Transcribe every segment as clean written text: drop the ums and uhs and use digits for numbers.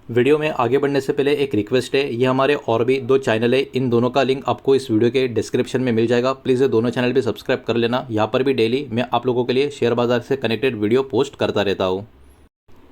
Video में आगे बढ़ने से पहले एक रिक्वेस्ट है, ये हमारे और भी दो चैनल है, इन दोनों का लिंक आपको इस वीडियो के डिस्क्रिप्शन में मिल जाएगा। प्लीज़ ये दोनों चैनल भी सब्सक्राइब कर लेना। यहाँ पर भी डेली मैं आप लोगों के लिए शेयर बाजार से कनेक्टेड वीडियो पोस्ट करता रहता हूँ।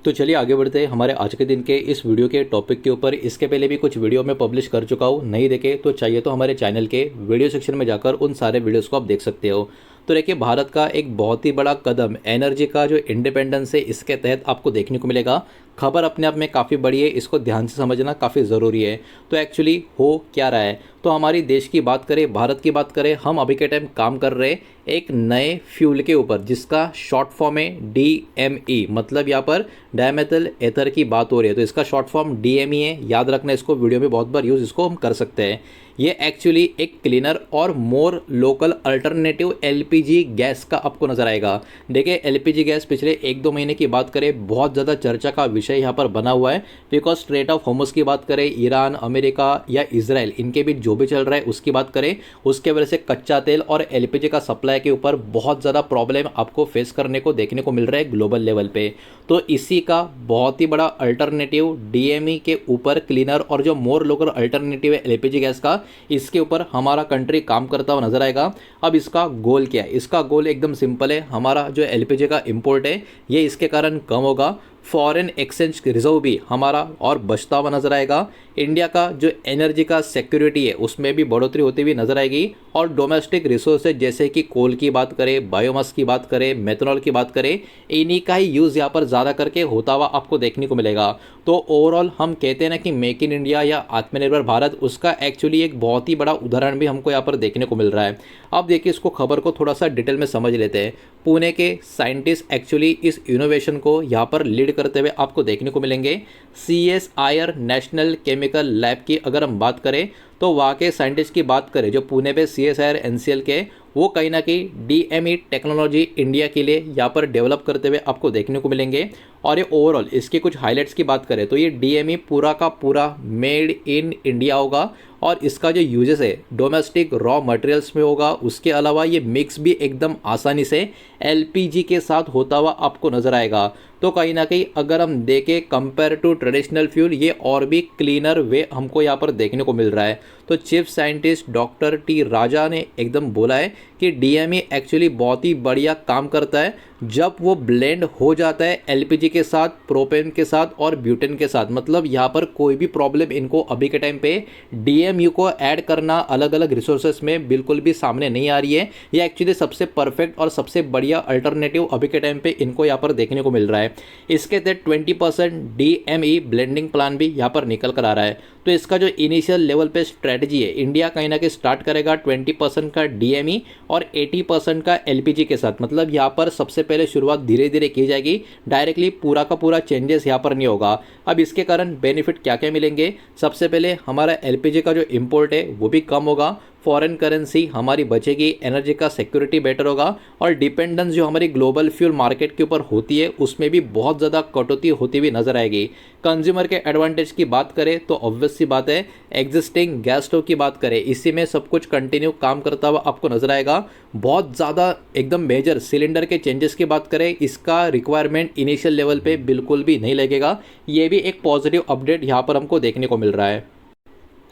तो चलिए आगे बढ़ते हैं हमारे आज के दिन के इस वीडियो के टॉपिक के ऊपर। इसके पहले भी कुछ वीडियो मैं पब्लिश कर चुका हूँ, नहीं देखे तो चाहिए तो हमारे चैनल के वीडियो सेक्शन में जाकर उन सारे वीडियोस को आप देख सकते हो। तो देखिए, भारत का एक बहुत ही बड़ा कदम एनर्जी का जो इंडिपेंडेंस है, इसके तहत आपको देखने को मिलेगा। खबर अपने आप में काफ़ी बड़ी है, इसको ध्यान से समझना काफ़ी ज़रूरी है। तो एक्चुअली हो क्या रहा है, तो हमारी देश की बात करें, भारत की बात करें, हम अभी के टाइम काम कर रहे हैं एक नए फ्यूल के ऊपर जिसका शॉर्ट फॉर्म है DME। मतलब यहाँ पर डायमेथल एथर की बात हो रही है, तो इसका शॉर्ट फॉर्म DME है। याद रखना, इसको वीडियो में बहुत बार यूज़ इसको हम कर सकते हैं। ये एक्चुअली एक क्लीनर और मोर लोकल अल्टरनेटिव LPG गैस का आपको नजर आएगा। देखिए, LPG गैस पिछले 1-2 महीने की बात करें, बहुत ज़्यादा चर्चा का विषय यहाँ पर बना हुआ है। बिकॉज स्ट्रेट ऑफ होर्मुज की बात करें, ईरान, अमेरिका या इजराइल, इनके बीच जो भी चल रहा है उसकी बात करें, उसके वजह से कच्चा तेल और LPG का सप्लाई के ऊपर बहुत ज़्यादा प्रॉब्लम आपको फेस करने को देखने को मिल रहा है ग्लोबल लेवल पे। तो इसी का बहुत ही बड़ा अल्टरनेटिव DME के ऊपर क्लीनर और जो मोर लोकल अल्टरनेटिव है LPG गैस का, इसके ऊपर हमारा कंट्री काम करता हुआ नजर आएगा। अब इसका गोल क्या है? इसका गोल एकदम सिंपल है। हमारा जो LPG का इंपोर्ट है, ये इसके कारण कम होगा। फॉरेन एक्सचेंज रिजर्व भी हमारा और बचता हुआ नजर आएगा। इंडिया का जो एनर्जी का सिक्योरिटी है, उसमें भी बढ़ोतरी होती हुई नजर आएगी। और डोमेस्टिक रिसोर्सेज जैसे कि कोल की बात करें, बायोमास की बात करें, मेथनॉल की बात करें, इन्हीं का ही यूज़ यहाँ पर ज़्यादा करके होता हुआ आपको देखने को मिलेगा। तो ओवरऑल हम कहते हैं ना कि मेक इन इंडिया या आत्मनिर्भर भारत, उसका एक्चुअली एक बहुत ही बड़ा उदाहरण भी हमको यहाँ पर देखने को मिल रहा है। अब देखिए, इसको खबर को थोड़ा सा डिटेल में समझ लेते हैं। पुणे के साइंटिस्ट एक्चुअली इस इनोवेशन को यहाँ पर लीड करते हुए आपको देखने को मिलेंगे। CSIR नेशनल केमिकल लैब की अगर हम बात करें, तो वहाँ के साइंटिस्ट की बात करें जो पुणे पे CSIR NCL के, वो कहीं ना कहीं DME टेक्नोलॉजी इंडिया के लिए यहाँ पर डेवलप करते हुए आपको देखने को मिलेंगे। और ये ओवरऑल इसके कुछ हाइलाइट्स की बात करें, तो ये DME पूरा का पूरा मेड इन इंडिया होगा। और इसका जो यूजेस है डोमेस्टिक रॉ मटेरियल्स में होगा। उसके अलावा ये मिक्स भी एकदम आसानी से LPG के साथ होता हुआ आपको नज़र आएगा। तो कहीं ना कहीं अगर हम देखें कंपेयर टू ट्रेडिशनल फ्यूल, ये और भी क्लीनर वे हमको यहाँ पर देखने को मिल रहा है। तो चीफ साइंटिस्ट डॉक्टर T राजा ने एकदम बोला है कि DME एक्चुअली बहुत ही बढ़िया काम करता है जब वो ब्लेंड हो जाता है LPG के साथ, प्रोपेन के साथ और ब्यूटेन के साथ। मतलब यहाँ पर कोई भी प्रॉब्लम इनको अभी के टाइम पे DMU को ऐड करना अलग अलग रिसोर्सेस में बिल्कुल भी सामने नहीं आ रही है। ये एक्चुअली सबसे परफेक्ट और सबसे बढ़िया अल्टरनेटिव अभी के टाइम पे इनको यहाँ पर देखने को मिल रहा है। इसके तहत 20% DME ब्लेंडिंग प्लान भी यहाँ पर निकल कर आ रहा है। तो इसका जो इनिशियल लेवल पे स्ट्रेटजी है, इंडिया कहीं ना कहीं स्टार्ट करेगा 20% का DME और 80% का LPG के साथ। मतलब यहाँ पर सबसे पहले शुरुआत धीरे धीरे की जाएगी, डायरेक्टली पूरा का पूरा चेंजेस यहाँ पर नहीं होगा। अब इसके कारण बेनिफिट क्या क्या मिलेंगे? सबसे पहले हमारा LPG का जो इंपोर्ट है वो भी कम होगा, फॉरेन करेंसी हमारी बचेगी, एनर्जी का सिक्योरिटी बेटर होगा और डिपेंडेंस जो हमारी ग्लोबल फ्यूल मार्केट के ऊपर होती है उसमें भी बहुत ज़्यादा कटौती होती हुई नजर आएगी। कंज्यूमर के एडवांटेज की बात करें तो ऑब्वियस सी बात है, एग्जिस्टिंग गैस स्टोव की बात करें, इसी में सब कुछ कंटिन्यू काम करता हुआ आपको नजर आएगा। बहुत ज़्यादा एकदम मेजर सिलेंडर के चेंजेस की बात करें, इसका रिक्वायरमेंट इनिशियल लेवल पे बिल्कुल भी नहीं लगेगा। ये भी एक पॉजिटिव अपडेट यहाँ पर हमको देखने को मिल रहा है।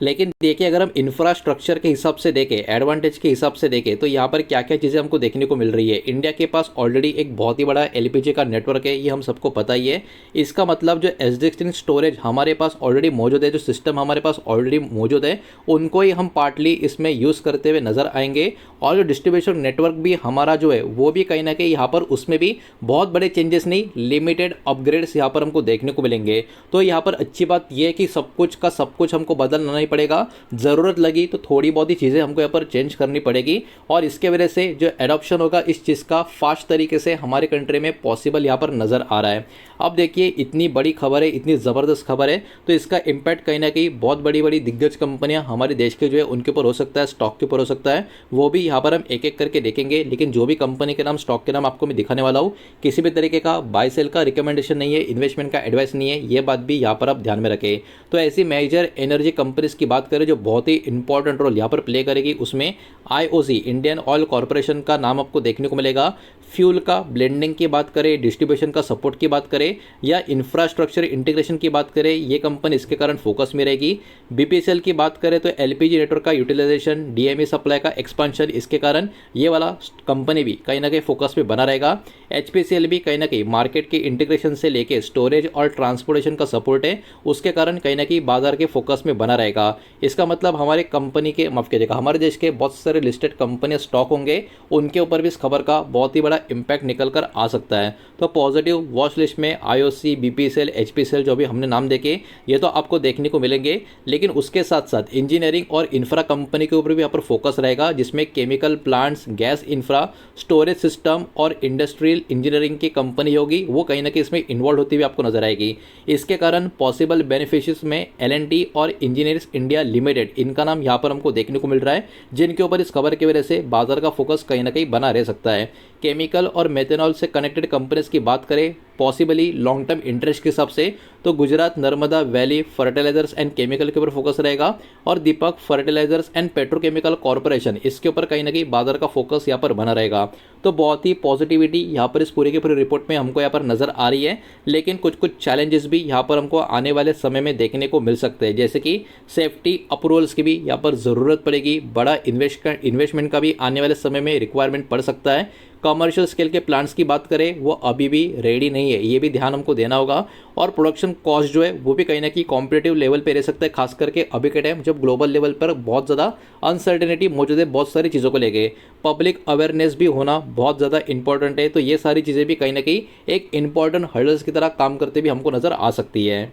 लेकिन देखिए, अगर हम इंफ्रास्ट्रक्चर के हिसाब से देखें, एडवांटेज के हिसाब से देखें, तो यहाँ पर क्या क्या चीज़ें हमको देखने को मिल रही है। इंडिया के पास ऑलरेडी एक बहुत ही बड़ा LPG का नेटवर्क है, ये हम सबको पता ही है। इसका मतलब जो एग्जिस्टिंग स्टोरेज हमारे पास ऑलरेडी मौजूद है, जो सिस्टम हमारे पास ऑलरेडी मौजूद है, उनको ही हम पार्टली इसमें यूज़ करते हुए नजर आएंगे। और जो डिस्ट्रीब्यूशन नेटवर्क भी हमारा जो है, वो भी कहीं ना कहीं यहाँ पर उसमें भी बहुत बड़े चेंजेस नहीं, लिमिटेड अपग्रेड्स यहाँ पर हमको देखने को मिलेंगे। तो यहाँ पर अच्छी बात यह है कि सब कुछ का सब कुछ हमको बदलना नहीं पड़ेगा, ज़रूरत लगी तो थोड़ी बहुत ही चीज़ें हमको यहाँ पर चेंज करनी पड़ेगी। और इसके वजह से जो एडॉप्शन होगा इस चीज़ का फास्ट तरीके से हमारे कंट्री में पॉसिबल यहाँ पर नज़र आ रहा है। अब देखिए, इतनी बड़ी खबर है, इतनी ज़बरदस्त खबर है, तो इसका इम्पैक्ट कहीं ना कहीं बहुत बड़ी बड़ी दिग्गज कंपनियां हमारे देश के जो है उनके ऊपर हो सकता है, स्टॉक के ऊपर हो सकता है। वो भी यहाँ पर हम एक एक करके देखेंगे। लेकिन जो भी कंपनी के नाम, स्टॉक के नाम आपको मैं दिखाने वाला हूँ, किसी भी तरीके का बाय सेल का रिकमेंडेशन नहीं है, इन्वेस्टमेंट का एडवाइस नहीं है, ये बात भी यहाँ पर आप ध्यान में रखें। तो ऐसी मेजर एनर्जी कंपनीज की बात करें जो बहुत ही इंपॉर्टेंट रोल यहाँ पर प्ले करेगी, उसमें IOC इंडियन ऑयल कॉरपोरेशन का नाम आपको देखने को मिलेगा। फ्यूल का ब्लेंडिंग की बात करें, डिस्ट्रीब्यूशन का सपोर्ट की बात करें या इंफ्रास्ट्रक्चर इंटीग्रेशन की बात करें, ये कंपनी इसके कारण फोकस में रहेगी। बीपीसीएल की बात करें तो एलपीजी नेटवर्क का यूटिलाइजेशन, डीएमई सप्लाई का एक्सपांशन, इसके कारण ये वाला कंपनी भी कहीं ना कहीं फोकस में बना रहेगा। एचपीसीएल भी कहीं ना कहीं मार्केट के इंटीग्रेशन से लेके स्टोरेज और ट्रांसपोर्टेशन का सपोर्ट है, उसके कारण कहीं ना कहीं बाजार के फोकस में बना रहेगा। इसका मतलब हमारे कंपनी के माफ कीजिएगा हमारे देश के बहुत सारे लिस्टेड कंपनी स्टॉक होंगे, उनके ऊपर भी इस खबर का बहुत ही बड़ा इंपैक्ट निकल कर आ सकता है। तो पॉजिटिव वॉच लिस्ट में आईओसी, बीपीसीएल, एचपीसीएल जो भी हमने नाम देखे ये तो आपको देखने को मिलेंगे, लेकिन उसके साथ साथ इंजीनियरिंग और इंफ्रा कंपनी के ऊपर भी यहाँ पर फोकस रहेगा, जिसमें chemical plants, gas infra, storage system और इंडस्ट्रियल इंजीनियरिंग की कंपनी होगी, वो कहीं ना कहीं इसमें इन्वॉल्व होती हुई आपको नजर आएगी। इसके कारण पॉसिबल बेनिफिशियर्स में एलएनटी और इंजीनियर्स इंडिया लिमिटेड, इनका नाम यहाँ पर हमको देखने को मिल रहा है, जिनके ऊपर इस खबर की वजह से बाजार का फोकस कहीं ना कहीं बना रह सकता है। केमिकल और मेथेनॉल से कनेक्टेड कंपनीज की बात करें पॉसिबली लॉन्ग टर्म इंटरेस्ट के हिसाब से तो Gujarat Narmada valley fertilizers and chemical के ऊपर फोकस रहेगा और Deepak fertilizers and petrochemical corporation, इसके ऊपर कहीं ना कहीं बाजार का फोकस यहाँ पर बना रहेगा। तो बहुत ही पॉजिटिविटी यहाँ पर इस पूरी की पूरी रिपोर्ट में हमको यहाँ पर नजर आ रही है, लेकिन कुछ कुछ चैलेंजेस भी यहाँ पर हमको आने वाले समय में देखने को मिल सकते हैं, जैसे कि सेफ्टी अप्रूवल्स की भी यहाँ पर ज़रूरत पड़ेगी, बड़ा इन्वेस्टमेंट का भी आने वाले समय में रिक्वायरमेंट पड़ सकता है। कमर्शियल स्केल के प्लांट्स की बात करें वो अभी भी रेडी नहीं है, ये भी ध्यान हमको देना होगा। और प्रोडक्शन कॉस्ट जो है वो भी कहीं ना कहीं कॉम्पिटिटिव लेवल पे रह सकता है, खास करके अभी के टाइम जब ग्लोबल लेवल पर बहुत ज़्यादा अनसर्टेनिटी मौजूद है बहुत सारी चीज़ों को लेके। पब्लिक अवेयरनेस भी होना बहुत ज़्यादा इंपॉर्टेंट है, तो ये सारी चीज़ें भी कहीं ना कहीं एक इंपॉर्टेंट हर्डल्स की तरह काम करते भी हमको नज़र आ सकती है।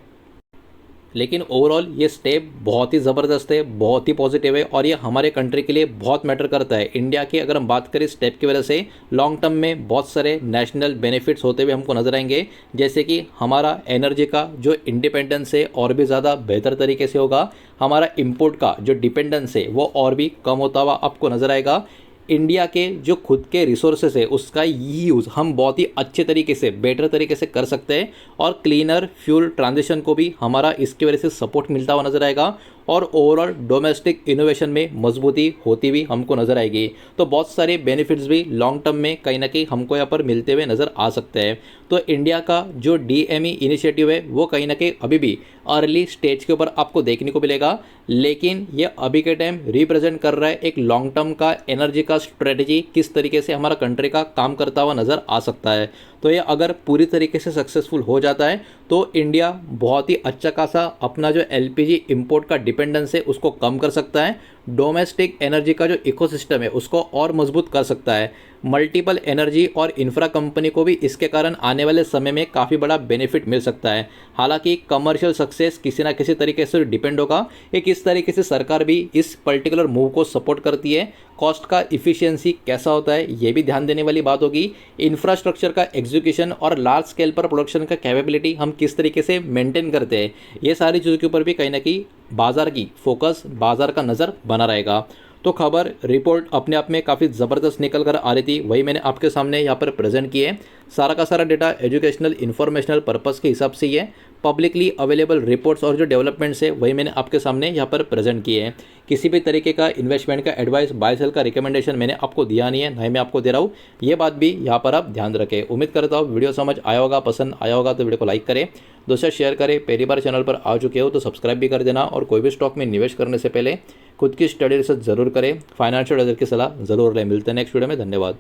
लेकिन ओवरऑल ये स्टेप बहुत ही ज़बरदस्त है, बहुत ही पॉजिटिव है और ये हमारे कंट्री के लिए बहुत मैटर करता है। इंडिया की अगर हम बात करें स्टेप की वजह से लॉन्ग टर्म में बहुत सारे नेशनल बेनिफिट्स होते हुए हमको नजर आएंगे, जैसे कि हमारा एनर्जी का जो इंडिपेंडेंस है और भी ज़्यादा बेहतर तरीके से होगा, हमारा इंपोर्ट का जो डिपेंडेंस है वो और भी कम होता हुआ आपको नजर आएगा। इंडिया के जो खुद के रिसोर्सेस है उसका यूज़ हम बहुत ही अच्छे तरीके से बेटर तरीके से कर सकते हैं और क्लीनर फ्यूल ट्रांजिशन को भी हमारा इसकी वजह से सपोर्ट मिलता हुआ नजर आएगा और ओवरऑल डोमेस्टिक इनोवेशन में मजबूती होती हुई हमको नजर आएगी। तो बहुत सारे बेनिफिट्स भी लॉन्ग टर्म में कहीं ना कहीं हमको यहाँ पर मिलते हुए नज़र आ सकते हैं। तो इंडिया का जो डीएमई इनिशिएटिव है वो कहीं ना कहीं अभी भी अर्ली स्टेज के ऊपर आपको देखने को मिलेगा, लेकिन ये अभी के टाइम रिप्रेजेंट कर रहा है एक लॉन्ग टर्म का एनर्जी का स्ट्रेटजी, किस तरीके से हमारा कंट्री का काम करता हुआ नज़र आ सकता है। तो ये अगर पूरी तरीके से सक्सेसफुल हो जाता है तो इंडिया बहुत ही अच्छा खासा अपना जो एलपीजी इंपोर्ट का डिपेंडेंस है उसको कम कर सकता है, डोमेस्टिक एनर्जी का जो इकोसिस्टम है उसको और मजबूत कर सकता है, मल्टीपल एनर्जी और इंफ्रा कंपनी को भी इसके कारण आने वाले समय में काफ़ी बड़ा बेनिफिट मिल सकता है। हालांकि कमर्शियल सक्सेस किसी ना किसी तरीके से डिपेंड होगा कि किस तरीके से सरकार भी इस पर्टिकुलर मूव को सपोर्ट करती है, कॉस्ट का इफिशियंसी कैसा होता है ये भी ध्यान देने वाली बात होगी, इंफ्रास्ट्रक्चर का एग्जीक्यूशन और लार्ज स्केल पर प्रोडक्शन का कैपेबिलिटी हम किस तरीके से मेंटेन करते हैं, ये सारी चीज़ों के ऊपर भी कहीं ना कहीं बाजार की फोकस, बाजार का नज़र बना रहेगा। तो खबर रिपोर्ट अपने आप में काफ़ी ज़बरदस्त निकल कर आ रही थी, वही मैंने आपके सामने यहाँ पर प्रेजेंट किए। सारा का सारा डेटा एजुकेशनल इन्फॉर्मेशनल पर्पस के हिसाब से ही है, पब्लिकली अवेलेबल रिपोर्ट्स और जो डेवलपमेंट्स है वही मैंने आपके सामने यहाँ पर प्रेजेंट किए हैं। किसी भी तरीके का इन्वेस्टमेंट का एडवाइस, बाय सेल का रिकमेंडेशन मैंने आपको दिया नहीं है, ना ही मैं आपको दे रहा हूँ, ये बात भी यहाँ पर आप ध्यान रखें। उम्मीद करता हूँ वीडियो समझ आया होगा, पसंद आया होगा तो वीडियो को लाइक करें, दोस्तों शेयर करें, पहली बार चैनल पर आ चुके हो तो सब्सक्राइब भी कर देना और कोई भी स्टॉक में निवेश करने से पहले खुद की स्टडी रिसर्च जरूर करें, फाइनेंशियल एडवाइजर की सलाह जरूर लें। मिलते हैं नेक्स्ट वीडियो में, धन्यवाद।